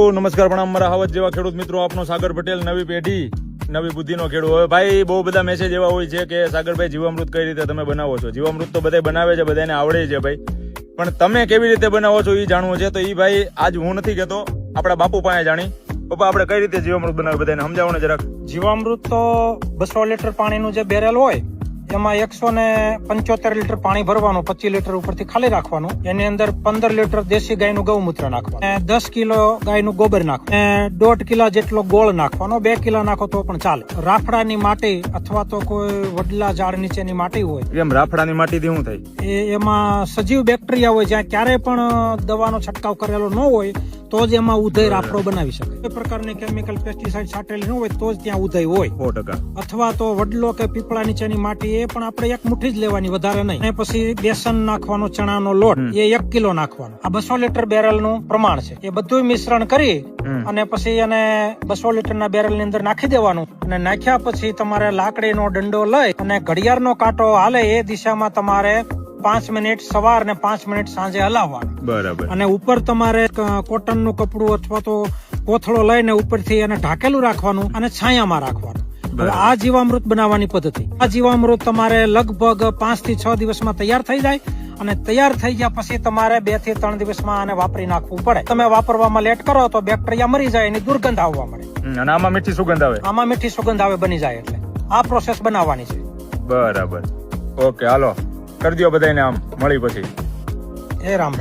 નમસ્કાર પ્રણામ મારા હવત જેવા ખેડૂત મિત્રો, આપનો સાગર પટેલ. નવી પેઢી નવી બુદ્ધિનો ખેડૂત. હવે ભાઈ બહુ બધા મેસેજ એવા હોય છે કે સાગરભાઈ જીવામૃત કઈ રીતે તમે બનાવો છો? જીવામૃત તો બધા બનાવે છે, બધાને આવડે છે ભાઈ, પણ તમે કેવી રીતે બનાવો છો એ જાણવું છે. તો એ ભાઈ આજ હું નથી કહેતો, આપણા બાપુ પાસે જાણી. પપ્પા, આપણે કઈ રીતે જીવામૃત બનાવે બધાને સમજાવો ને જરાક. જીવામૃત તો 200 લીટર પાણીનું જે બેરેલ હોય એમાં 175 લીટર પાણી ભરવાનું, 25 લીટર ઉપરથી ખાલી રાખવાનું. એની અંદર 15 લીટર દેશી ગાયનું ગૌમૂત્ર નાખવાનું, 10 કિલો ગાયનું ગોબર નાખવાનું, 1.5 કિલો જેટલો ગોળ નાખવાનો. 2 કિલો નાખો તો પણ ચાલે. રાફડાની માટી અથવા તો કોઈ વડલા ઝાડ નીચેની માટી હોય, એમ રાફડાની માટીથી શું થાય? એમાં સજીવ બેક્ટેરિયા હોય, જ્યાં ક્યારેય પણ દવાનો છંટકાવ કરેલો ન હોય તો જ એમાં ઉધઈ રાફડો બનાવી શકે. કોઈ પ્રકારની કેમિકલ પેસ્ટિસાઇડ છાંટેલી ન હોય તો જ ત્યાં ઉધઈ હોય. 100%. અથવા તો વડલો કે પીપળા નીચેની માટી એ પણ આપણે 1 મુઠ્ઠી જ લેવાની, વધારે નહીં. અને પછી બેસન નાખવાનો, ચણાનો લોટ એ 1 કિલો નાખવાનો. આ 200 લીટર બેરલ નું પ્રમાણ છે. એ બધું મિશ્રણ કરી અને પછી એને 200 લીટર ના બેરલ ની અંદર નાખી દેવાનું. અને નાખ્યા પછી તમારે લાકડીનો ડંડો લઈ અને ઘડિયાળનો કાંટો હાલે એ દિશામાં તમારે 5 મિનિટ સવાર ને 5 મિનિટ સાંજે હલાવવાનું. બરાબર. અને ઉપર તમારે કોટન નું કપડું અથવા તો કોથળો લઈને ઉપરથી એને ઢાંકેલું રાખવાનું અને છાયામાં રાખવાનું. હવે આ જીવામૃત બનાવવાની પદ્ધતિ. આ જીવામૃત તમારે લગભગ 5 થી 6 દિવસમાં તૈયાર થઈ જાય. અને તૈયાર થઈ ગયા પછી તમારે 2 થી 3 દિવસમાં આને વાપરી નાખવું પડે. તમે વાપરવામાં લેટ કરો તો બેક્ટેરિયા મરી જાય, એની દુર્ગંધ આવવા મળે. અને આમાં મીઠી સુગંધ આવે. આમાં મીઠી સુગંધ આવે બની જાય. એટલે આ પ્રોસેસ બનાવવાની છે. બરાબર. ઓકે, હાલો કરી દો બધાને. આમ મળી પછી એ રામ.